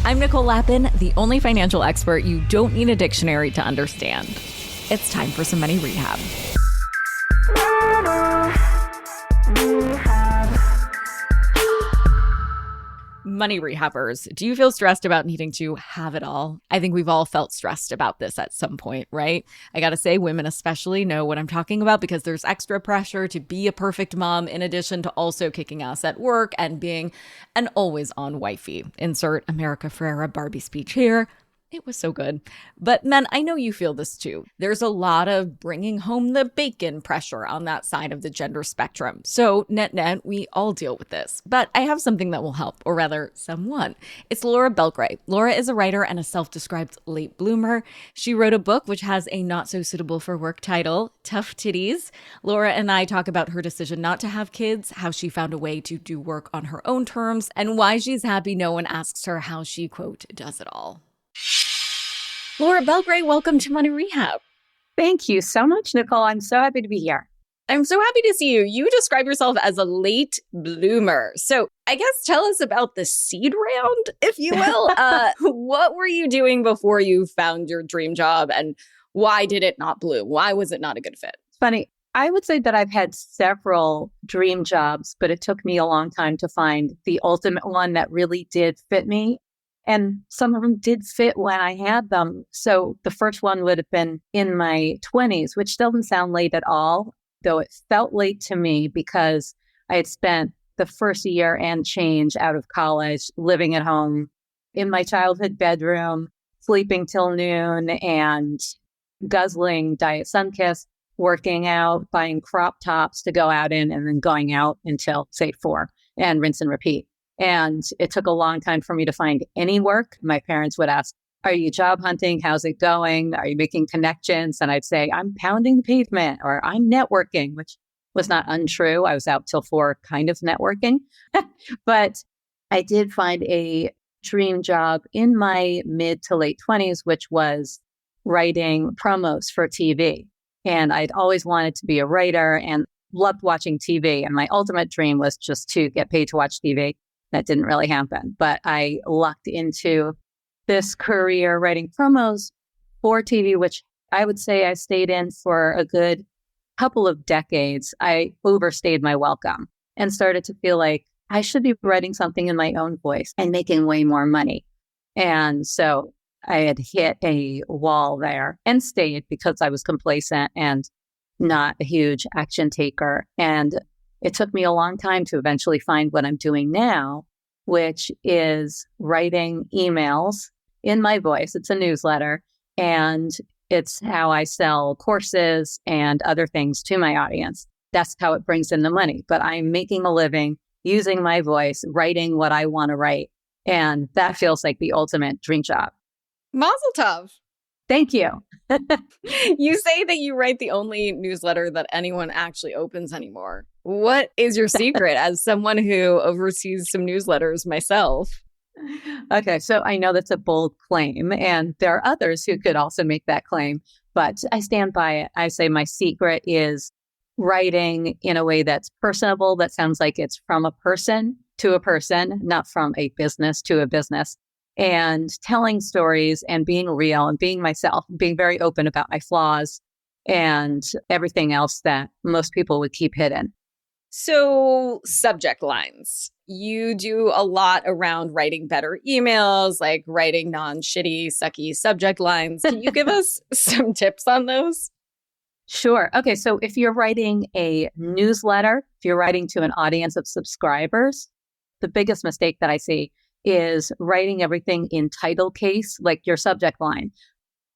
I'm Nicole Lappin, the only financial expert you don't need a dictionary to understand. It's time for some money rehab. Money rehabbers, do you feel stressed about needing to have it all? I think we've all felt stressed about this at some point, right? I gotta say, women especially know what I'm talking about because there's extra pressure to be a perfect mom in addition to also kicking ass at work and being an always-on wifey. Insert America Ferrera Barbie speech here. It was so good. But men, I know you feel this too. There's a lot of bringing home the bacon pressure on that side of the gender spectrum. So net, we all deal with this. But I have something that will help, or rather, someone. It's Laura Belgray. Laura is a writer and a self-described late bloomer. She wrote a book which has a not so suitable for work title, Tough Titties. Laura and I talk about her decision not to have kids, how she found a way to do work on her own terms, and why she's happy no one asks her how she, quote, does it all. Laura Belgray, welcome to Money Rehab. Thank you so much, Nicole. I'm so happy to be here. I'm so happy to see you. You describe yourself as a late bloomer. So I guess tell us about the seed round, if you will. What were you doing before you found your dream job and why did it not bloom? Why was it not a good fit? It's funny. I would say that I've had several dream jobs, but it took me a long time to find the ultimate one that really did fit me. And some of them did fit when I had them. So the first one would have been in my 20s, which doesn't sound late at all, though it felt late to me because I had spent the first year and change out of college living at home in my childhood bedroom, sleeping till noon and guzzling Diet Sunkiss, working out, buying crop tops to go out in, and then going out until, say, 4 and rinse and repeat. And it took a long time for me to find any work. My parents would ask, are you job hunting? How's it going? Are you making connections? And I'd say, I'm pounding the pavement or I'm networking, which was not untrue. I was out till 4 kind of networking. But I did find a dream job in my mid to late 20s, which was writing promos for TV. And I'd always wanted to be a writer and loved watching TV. And my ultimate dream was just to get paid to watch TV. That didn't really happen, but I lucked into this career writing promos for TV, which I would say I stayed in for a good couple of decades. I overstayed my welcome and started to feel like I should be writing something in my own voice and making way more money. And so I had hit a wall there and stayed because I was complacent and not a huge action taker. And it took me a long time to eventually find what I'm doing now, which is writing emails in my voice. It's a newsletter, and it's how I sell courses and other things to my audience. That's how it brings in the money. But I'm making a living using my voice, writing what I want to write. And that feels like the ultimate dream job. Mazel tov. Thank you. You say that you write the only newsletter that anyone actually opens anymore. What is your secret as someone who oversees some newsletters myself? Okay, so I know that's a bold claim, and there are others who could also make that claim, but I stand by it. I say my secret is writing in a way that's personable, that sounds like it's from a person to a person, not from a business to a business. And telling stories and being real and being myself, being very open about my flaws and everything else that most people would keep hidden. So subject lines. You do a lot around writing better emails, like writing non-shitty, sucky subject lines. Can you give us some tips on those? Sure. Okay. So if you're writing a newsletter, if you're writing to an audience of subscribers, the biggest mistake that I see is writing everything in title case, like your subject line,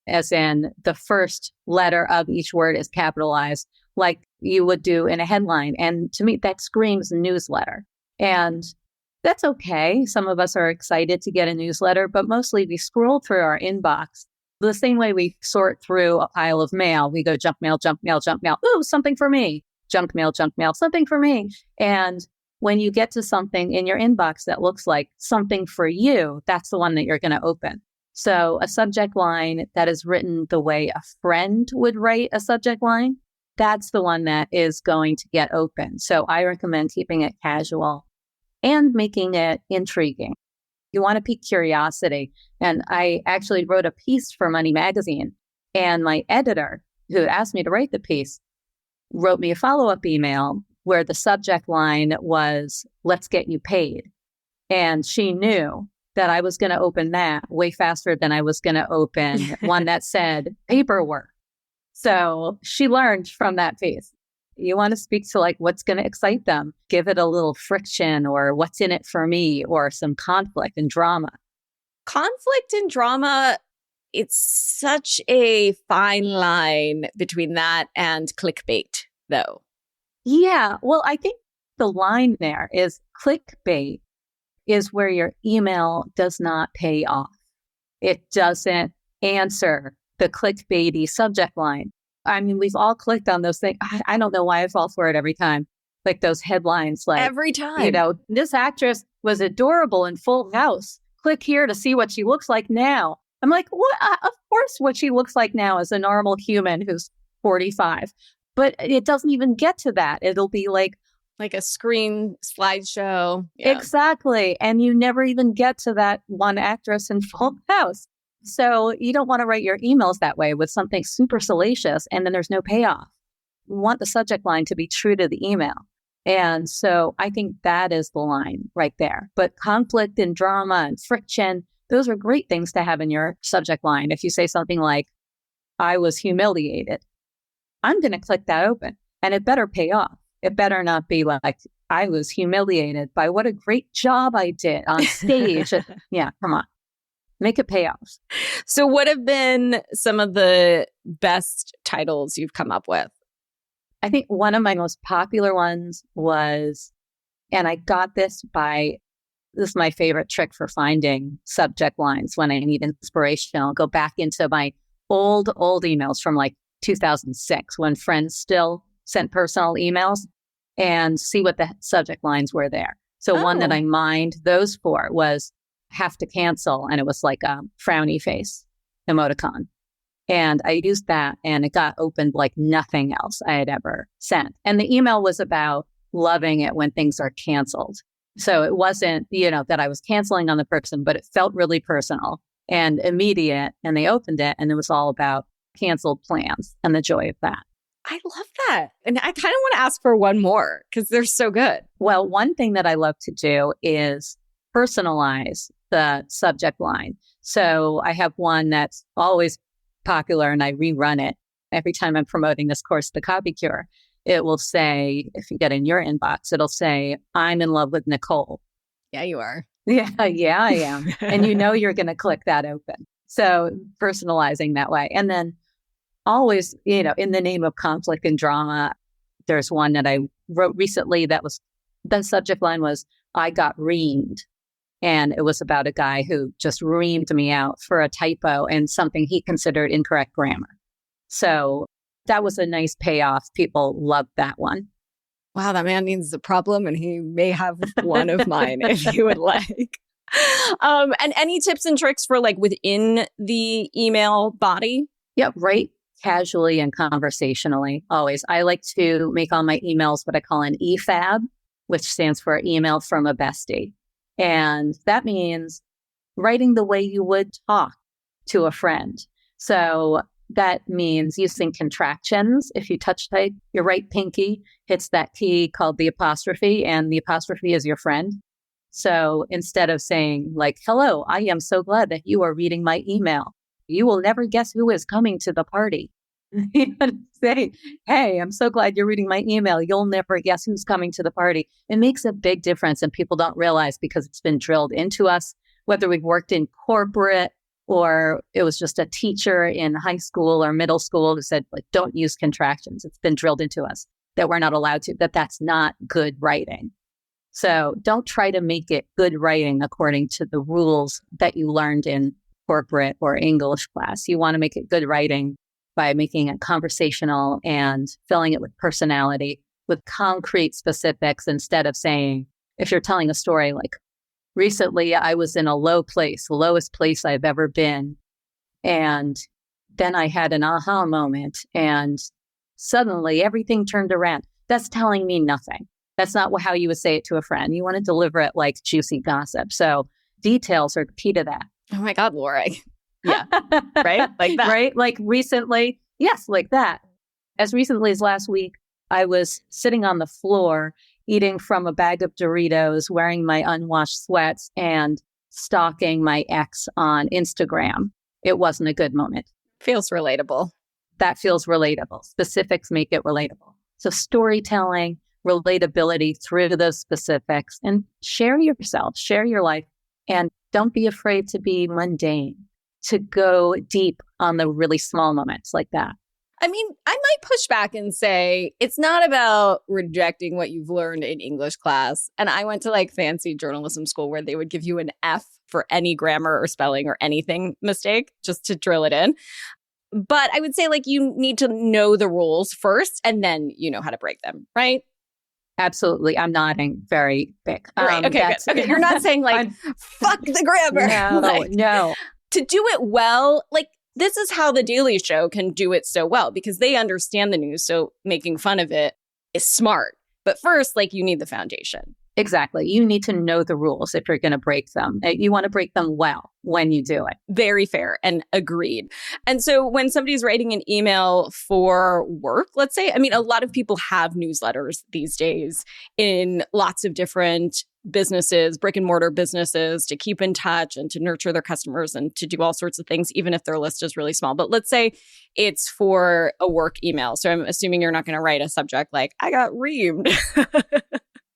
as in the first letter of each word is capitalized, like you would do in a headline. And to me, that screams newsletter. And that's okay. Some of us are excited to get a newsletter, but mostly we scroll through our inbox the same way we sort through a pile of mail. We go junk mail, junk mail, junk mail. Ooh, something for me. Junk mail, something for me. And when you get to something in your inbox that looks like something for you, that's the one that you're going to open. So a subject line that is written the way a friend would write a subject line, that's the one that is going to get open. So I recommend keeping it casual and making it intriguing. You want to pique curiosity. And I actually wrote a piece for Money Magazine, and my editor, who had asked me to write the piece, wrote me a follow-up email where the subject line was, "Let's get you paid." And she knew that I was going to open that way faster than I was going to open one that said paperwork. So she learned from that piece. You want to speak to like what's going to excite them. Give it a little friction or what's in it for me or some conflict and drama. Conflict and drama, it's such a fine line between that and clickbait, though. Yeah. Well, I think the line there is clickbait is where your email does not pay off. It doesn't answer the clickbaity subject line. I mean, we've all clicked on those things. I don't know why I fall for it every time. Like those headlines, like every time, this actress was adorable in Full House. Click here to see what she looks like now. I'm like, what? Of course, what she looks like now is a normal human who's 45. But it doesn't even get to that. It'll be like a screen slideshow. Yeah. Exactly. And you never even get to that one actress in Full House. So you don't want to write your emails that way with something super salacious and then there's no payoff. You want the subject line to be true to the email. And so I think that is the line right there. But conflict and drama and friction, those are great things to have in your subject line. If you say something like, "I was humiliated," I'm going to click that open and it better pay off. It better not be like, "I was humiliated by what a great job I did on stage." Yeah, come on. Make it pay off. So what have been some of the best titles you've come up with? I think one of my most popular ones was, and I got this is my favorite trick for finding subject lines when I need inspiration. I'll go back into my old emails from like 2006 when friends still sent personal emails and see what the subject lines were there. So one that I mined those for was "have to cancel." And it was like a frowny face emoticon. And I used that and it got opened like nothing else I had ever sent. And the email was about loving it when things are canceled. So it wasn't, that I was canceling on the person, but it felt really personal and immediate. And they opened it and it was all about canceled plans and the joy of that. I love that. And I kind of want to ask for one more because they're so good. Well, one thing that I love to do is personalize the subject line. So I have one that's always popular and I rerun it every time I'm promoting this course, The Copy Cure. It will say, if you get in your inbox, it'll say, "I'm in love with Nicole." Yeah, you are. Yeah, I am. And you're going to click that open. So personalizing that way. And then always, in the name of conflict and drama, there's one that I wrote recently that was, the subject line was, "I got reamed." And it was about a guy who just reamed me out for a typo and something he considered incorrect grammar. So that was a nice payoff. People loved that one. Wow, that man needs a problem and he may have one of mine if you would like. And any tips and tricks for like within the email body? Yep, write casually and conversationally, always. I like to make all my emails what I call an EFAB, which stands for email from a bestie. And that means writing the way you would talk to a friend. So that means using contractions. If you touch type, your right pinky hits that key called the apostrophe, and the apostrophe is your friend. So instead of saying like, "Hello, I am so glad that you are reading my email. You will never guess who is coming to the party." You say, "Hey, I'm so glad you're reading my email. You'll never guess who's coming to the party." It makes a big difference and people don't realize because it's been drilled into us, whether we've worked in corporate or it was just a teacher in high school or middle school who said, like, don't use contractions. It's been drilled into us that we're not allowed to, that's not good writing. So don't try to make it good writing according to the rules that you learned in corporate or English class. You want to make it good writing by making it conversational and filling it with personality, with concrete specifics, instead of saying, if you're telling a story like, "Recently I was in a low place, the lowest place I've ever been. And then I had an aha moment and suddenly everything turned around." That's telling me nothing. That's not how you would say it to a friend. You want to deliver it like juicy gossip. So details are key to that. Oh my God, Laura. Yeah. Right? Like that. Right? Like recently, yes, like that. As recently as last week, I was sitting on the floor eating from a bag of Doritos, wearing my unwashed sweats, and stalking my ex on Instagram. It wasn't a good moment. Feels relatable. That feels relatable. Specifics make it relatable. So storytelling, relatability through those specifics, and share yourself, share your life, and don't be afraid to be mundane, to go deep on the really small moments like that. I mean, I might push back and say it's not about rejecting what you've learned in English class. And I went to like fancy journalism school where they would give you an F for any grammar or spelling or anything mistake just to drill it in. But I would say like you need to know the rules first and then you know how to break them, right? Absolutely. I'm nodding very big. Right. Okay, good. Okay. You're not saying like, fuck the grammar. No, like, no. To do it well, like this is how The Daily Show can do it so well because they understand the news. So making fun of it is smart. But first, like you need the foundation. Exactly. You need to know the rules if you're going to break them. You want to break them well when you do it. Very fair and agreed. And so when somebody's writing an email for work, let's say, I mean, a lot of people have newsletters these days in lots of different businesses, brick and mortar businesses, to keep in touch and to nurture their customers and to do all sorts of things, even if their list is really small. But let's say it's for a work email. So I'm assuming you're not going to write a subject like, I got reamed.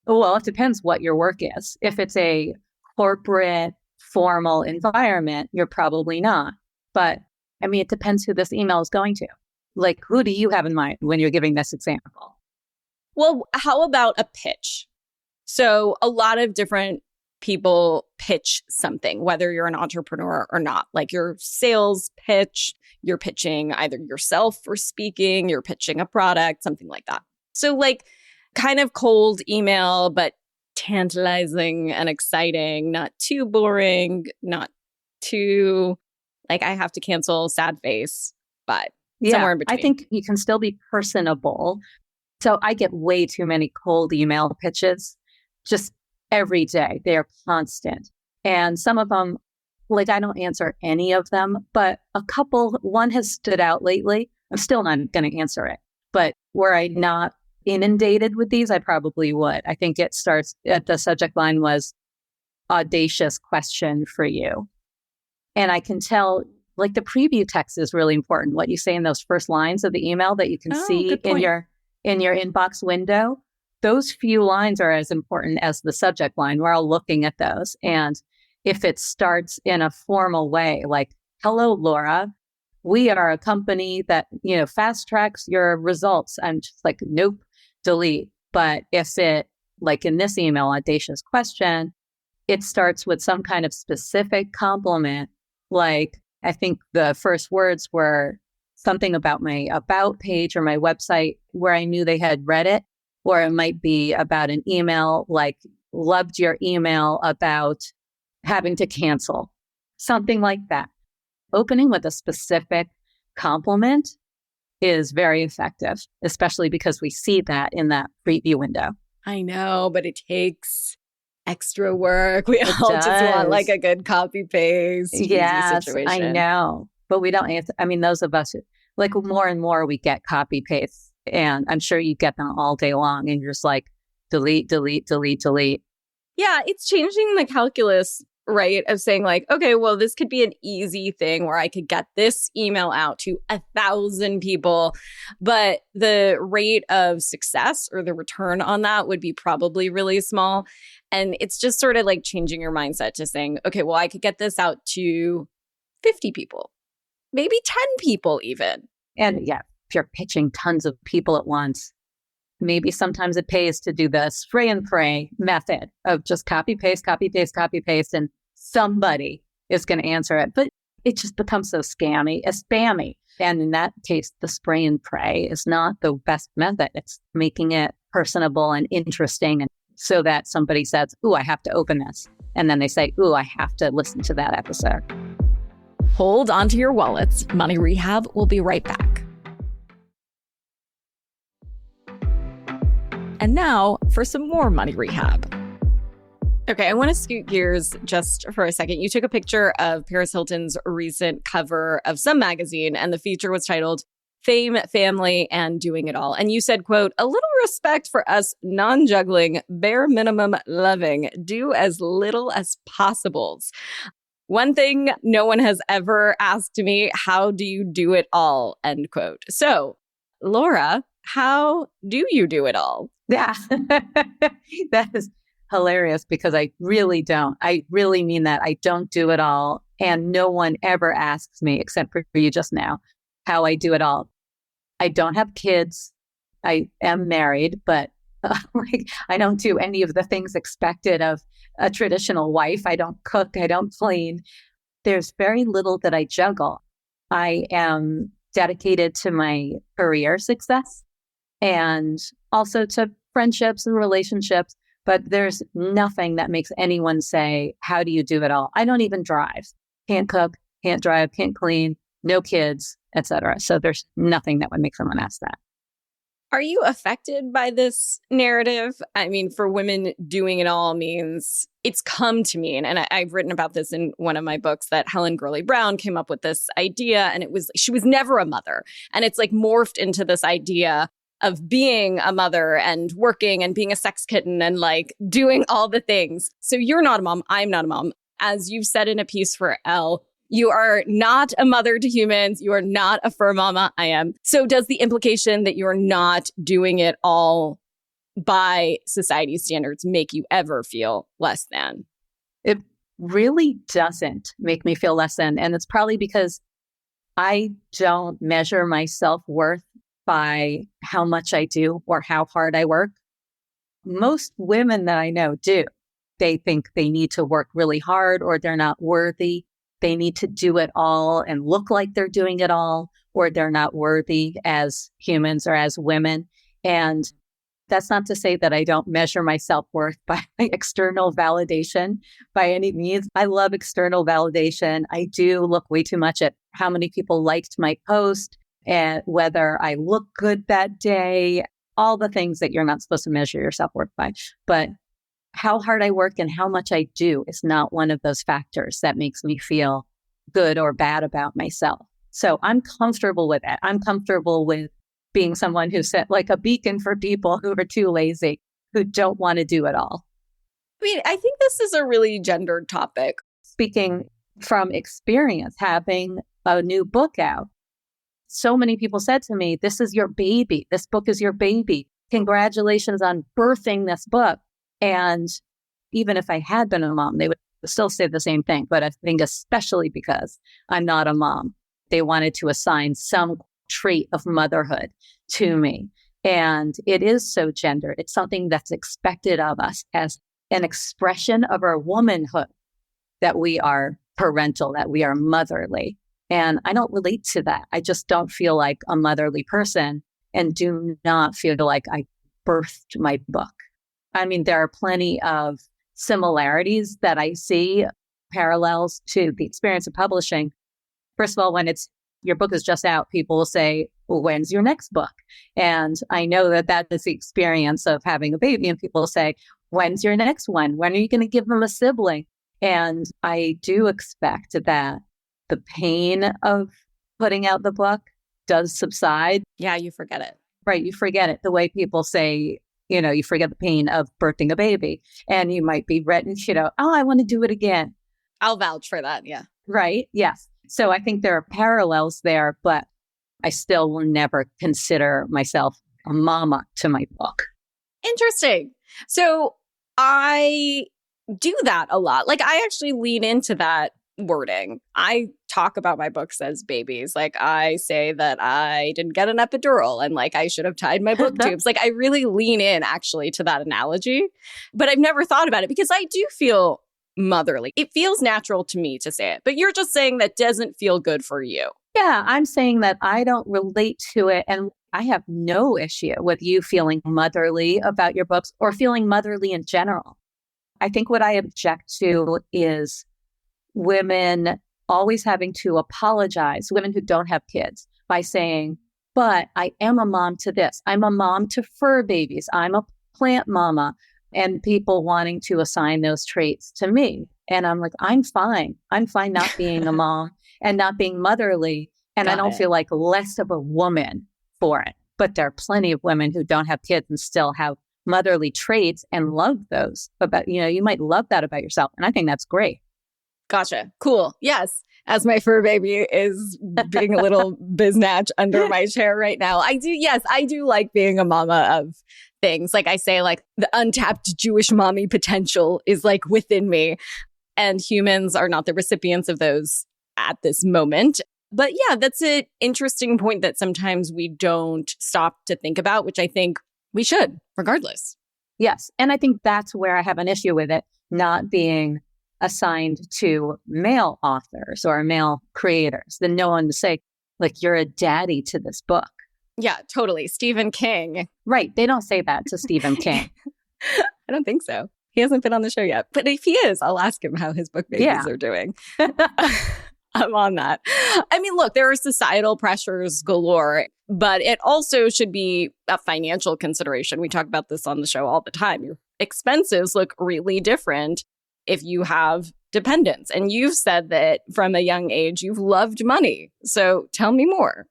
Well, it depends what your work is. If it's a corporate, formal environment, you're probably not. But I mean, it depends who this email is going to. Like, who do you have in mind when you're giving this example? Well, how about a pitch? So a lot of different people pitch something, whether you're an entrepreneur or not, like your sales pitch, you're pitching either yourself for speaking, you're pitching a product, something like that. So like kind of cold email, but tantalizing and exciting, not too boring, not too like I have to cancel sad face, but somewhere in between. I think you can still be personable. So I get way too many cold email pitches just every day. They are constant. And some of them, like I don't answer any of them, but a couple, one has stood out lately. I'm still not going to answer it. But were I not inundated with these, I probably would. I think it starts at the subject line was audacious question for you. And I can tell like the preview text is really important. What you say in those first lines of the email that you can see in your inbox window. Those few lines are as important as the subject line. We're all looking at those. And if it starts in a formal way, like, hello, Laura, we are a company that, fast tracks your results. I'm just like, nope, delete. But if it, like in this email, audacious question, it starts with some kind of specific compliment. Like, I think the first words were something about my about page or my website where I knew they had read it. Or it might be about an email like, loved your email about having to cancel, something like that. Opening with a specific compliment is very effective, especially because we see that in that preview window. I know, but it takes extra work. We all just want like a good copy paste. Yes, situation. I know. But we don't answer. I mean, those of us, like more and more we get copy paste. And I'm sure you get them all day long and you're just like, delete, delete, delete, delete. Yeah, it's changing the calculus, right? Of saying like, okay, well, this could be an easy thing where I could get this email out to 1,000 people. But the rate of success or the return on that would be probably really small. And it's just sort of like changing your mindset to saying, okay, well, I could get this out to 50 people, maybe 10 people even. And yeah. If you're pitching tons of people at once, maybe sometimes it pays to do the spray and pray method of just copy, paste, copy, paste, copy, paste, and somebody is going to answer it. But it just becomes so spammy. And in that case, the spray and pray is not the best method. It's making it personable and interesting and so that somebody says, ooh, I have to open this. And then they say, ooh, I have to listen to that episode. Hold onto your wallets. Money Rehab will be right back. And now for some more money rehab. Okay, I want to scoot gears just for a second. You took a picture of Paris Hilton's recent cover of some magazine, and the feature was titled Fame, Family, and Doing It All. And you said, quote, a little respect for us non-juggling, bare minimum loving, do as little as possibles. One thing no one has ever asked me, how do you do it all? End quote. So, Laura, how do you do it all? Yeah, that is hilarious because I really don't. I really mean that. I don't do it all. And no one ever asks me, except for you just now, how I do it all. I don't have kids. I am married, but I don't do any of the things expected of a traditional wife. I don't cook. I don't clean. There's very little that I juggle. I am dedicated to my career success and also to friendships and relationships. But there's nothing that makes anyone say, how do you do it all? I don't even drive. Can't cook, can't drive, can't clean, no kids, etc. So there's nothing that would make someone ask that. Are you affected by this narrative? I mean, for women, doing it all means it's come to mean, and I've written about this in one of my books, that Helen Gurley Brown came up with this idea, and she was never a mother. And it's like morphed into this idea of being a mother and working and being a sex kitten and like doing all the things. So you're not a mom. I'm not a mom. As you've said in a piece for Elle, you are not a mother to humans. You are not a fur mama. I am. So does the implication that you're not doing it all by society's standards make you ever feel less than? It really doesn't make me feel less than. And it's probably because I don't measure my self-worth by how much I do or how hard I work. Most women that I know do. They think they need to work really hard or they're not worthy. They need to do it all and look like they're doing it all, or they're not worthy as humans or as women. And that's not to say that I don't measure my self-worth by external validation by any means. I love external validation. I do look way too much at how many people liked my post and whether I look good that day, all the things that you're not supposed to measure your self-worth by. But how hard I work and how much I do is not one of those factors that makes me feel good or bad about myself. So I'm comfortable with it. I'm comfortable with being someone who's set like a beacon for people who are too lazy, who don't want to do it all. I mean, I think this is a really gendered topic. Speaking from experience, having a new book out, so many people said to me, this is your baby. This book is your baby. Congratulations on birthing this book. And even if I had been a mom, they would still say the same thing. But I think especially because I'm not a mom, they wanted to assign some trait of motherhood to me. And it is so gendered. It's something that's expected of us as an expression of our womanhood, that we are parental, that we are motherly. And I don't relate to that. I just don't feel like a motherly person and do not feel like I birthed my book. I mean, there are plenty of similarities that I see, parallels to the experience of publishing. First of all, when your book is just out, people will say, well, when's your next book? And I know that that is the experience of having a baby. And people say, when's your next one? When are you going to give them a sibling? And I do expect that the pain of putting out the book does subside. Yeah, you forget it. Right. You forget it. The way people say, you forget the pain of birthing a baby. And you might be written, oh, I want to do it again. I'll vouch for that. Yeah. Right. Yes. So I think there are parallels there, but I still will never consider myself a mama to my book. Interesting. So I do that a lot. Like I actually lean into that wording. I talk about my books as babies. Like I say that I didn't get an epidural and like I should have tied my book tubes. Like I really lean in actually to that analogy, but I've never thought about it because I do feel motherly. It feels natural to me to say it, but you're just saying that doesn't feel good for you. Yeah, I'm saying that I don't relate to it. And I have no issue with you feeling motherly about your books or feeling motherly in general. I think what I object to is women always having to apologize, women who don't have kids, by saying, but I am a mom to this. I'm a mom to fur babies. I'm a plant mama. and people wanting to assign those traits to me. And I'm like, I'm fine. I'm fine not being a mom and not being motherly. And I Got don't it. feel like less of a woman for it. But there are plenty of women who don't have kids and still have motherly traits and love those. But, you might love that about yourself. And I think that's great. Gotcha. Cool. Yes. As my fur baby is being a little biznatch under my chair right now. I do. Yes, I do like being a mama of things. Like I say, like the untapped Jewish mommy potential is like within me. And humans are not the recipients of those at this moment. But yeah, that's an interesting point that sometimes we don't stop to think about, which I think we should, regardless. Yes. And I think that's where I have an issue with it not being assigned to male authors or male creators. Then no one to say, like, you're a daddy to this book. Yeah, totally. Stephen King. Right. They don't say that to Stephen King. I don't think so. He hasn't been on the show yet. But if he is, I'll ask him how his book babies are doing. I'm on that. I mean, look, there are societal pressures galore, but it also should be a financial consideration. We talk about this on the show all the time. Your expenses look really different if you have dependents. And you've said that from a young age, you've loved money. So tell me more.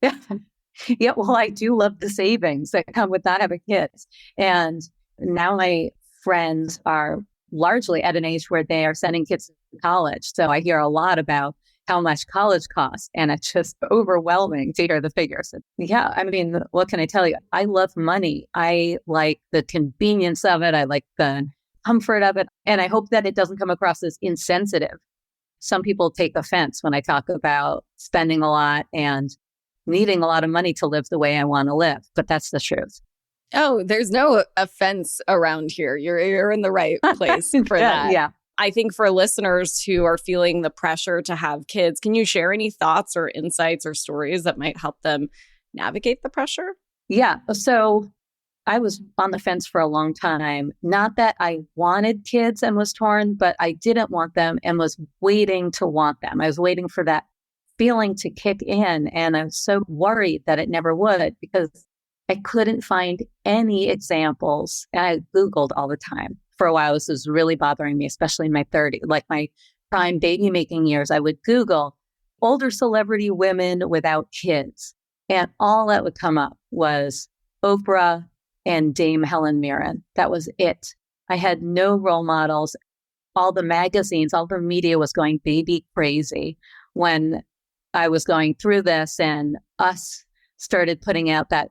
Yeah, well, I do love the savings that come with not having kids. And now my friends are largely at an age where they are sending kids to college. So I hear a lot about how much college costs, and it's just overwhelming to hear the figures. Yeah, I mean, what can I tell you? I love money. I like the convenience of it. I like the comfort of it. And I hope that it doesn't come across as insensitive. Some people take offense when I talk about spending a lot and needing a lot of money to live the way I want to live, but that's the truth. Oh, there's no offense around here. You're in the right place for that. Yeah. I think for listeners who are feeling the pressure to have kids, can you share any thoughts or insights or stories that might help them navigate the pressure? Yeah. So I was on the fence for a long time. Not that I wanted kids and was torn, but I didn't want them and was waiting to want them. I was waiting for that feeling to kick in. And I was so worried that it never would because I couldn't find any examples. And I Googled all the time. For a while, this was really bothering me, especially in my 30s, like my prime baby making years. I would Google older celebrity women without kids. And all that would come up was Oprah and Dame Helen Mirren. That was it. I had no role models. All the magazines, all the media was going baby crazy when I was going through this, and Us started putting out that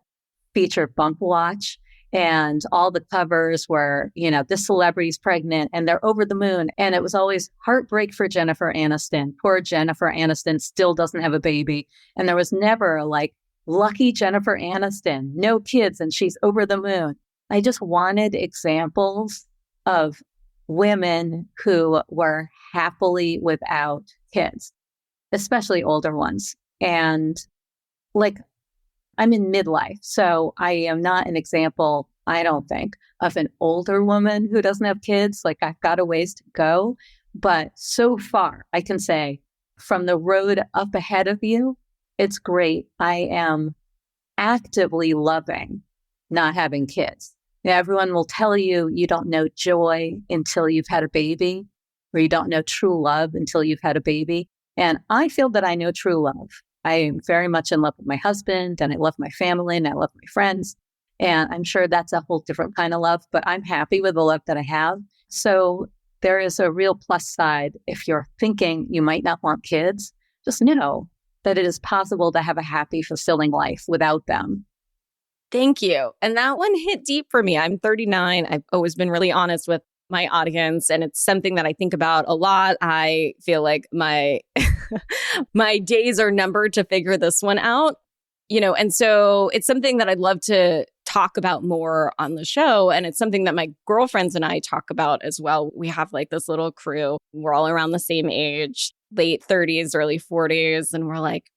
feature Bump Watch, and all the covers were, this celebrity's pregnant and they're over the moon. And it was always heartbreak for Jennifer Aniston. Poor Jennifer Aniston still doesn't have a baby. And there was never like, lucky Jennifer Aniston, no kids, and she's over the moon. I just wanted examples of women who were happily without kids, especially older ones. And like, I'm in midlife, so I am not an example, I don't think, of an older woman who doesn't have kids. Like, I've got a ways to go. But so far, I can say from the road up ahead of you, it's great. I am actively loving not having kids. Everyone will tell you you don't know joy until you've had a baby, or you don't know true love until you've had a baby. And I feel that I know true love. I am very much in love with my husband, and I love my family, and I love my friends. And I'm sure that's a whole different kind of love, but I'm happy with the love that I have. So there is a real plus side. If you're thinking you might not want kids, just know that it is possible to have a happy, fulfilling life without them. Thank you. And that one hit deep for me. I'm 39. I've always been really honest with my audience, and it's something that I think about a lot. I feel like my my days are numbered to figure this one out, and so it's something that I'd love to talk about more on the show. And it's something that my girlfriends and I talk about as well. We have like this little crew. We're all around the same age, late 30s, early 40s. And we're like,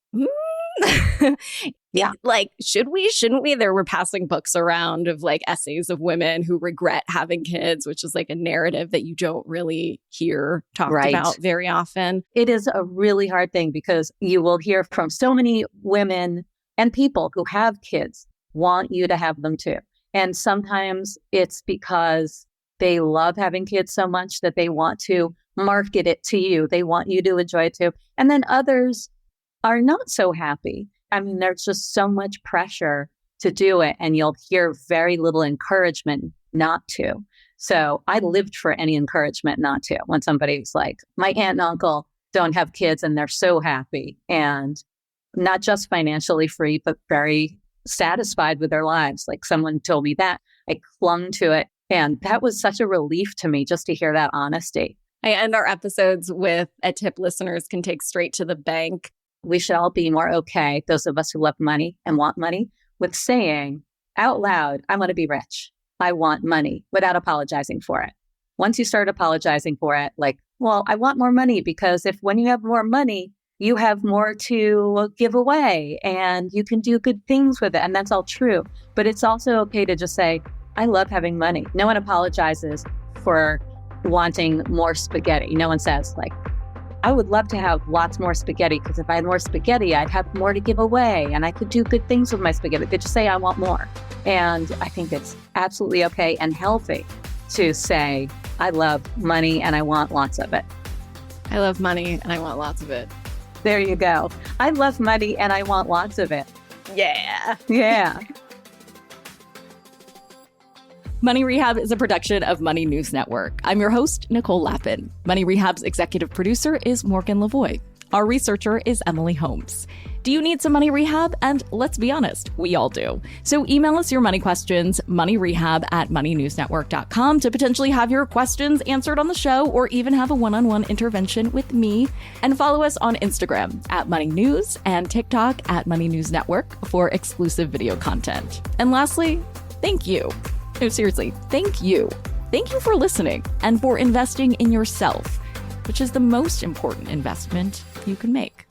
yeah, like, should we, shouldn't we? There were passing books around of like essays of women who regret having kids, which is like a narrative that you don't really hear talked about very often. It is a really hard thing because you will hear from so many women and people who have kids want you to have them too. And sometimes it's because they love having kids so much that they want to market it to you. They want you to enjoy it too. And then others are not so happy. I mean, there's just so much pressure to do it, and you'll hear very little encouragement not to. So I lived for any encouragement not to. When somebody's like, my aunt and uncle don't have kids and they're so happy and not just financially free, but very satisfied with their lives. Like someone told me that, I clung to it. And that was such a relief to me just to hear that honesty. I end our episodes with a tip listeners can take straight to the bank. We should all be more okay, those of us who love money and want money, with saying out loud, I want to be rich. I want money, without apologizing for it. Once you start apologizing for it, like, well, I want more money because when you have more money, you have more to give away and you can do good things with it. And that's all true. But it's also okay to just say, I love having money. No one apologizes for wanting more spaghetti. No one says like, I would love to have lots more spaghetti because if I had more spaghetti, I'd have more to give away and I could do good things with my spaghetti. They just say, I want more. And I think it's absolutely okay and healthy to say, I love money and I want lots of it. I love money and I want lots of it. There you go. I love money and I want lots of it. Yeah. Yeah. Money Rehab is a production of Money News Network. I'm your host, Nicole Lappin. Money Rehab's executive producer is Morgan Lavoie. Our researcher is Emily Holmes. Do you need some money rehab? And let's be honest, we all do. So email us your money questions, moneyrehab@moneynewsnetwork.com to potentially have your questions answered on the show or even have a one-on-one intervention with me. And follow us on Instagram @moneynews and TikTok @moneynewsnetwork for exclusive video content. And lastly, thank you. No, seriously, thank you. Thank you for listening and for investing in yourself, which is the most important investment you can make.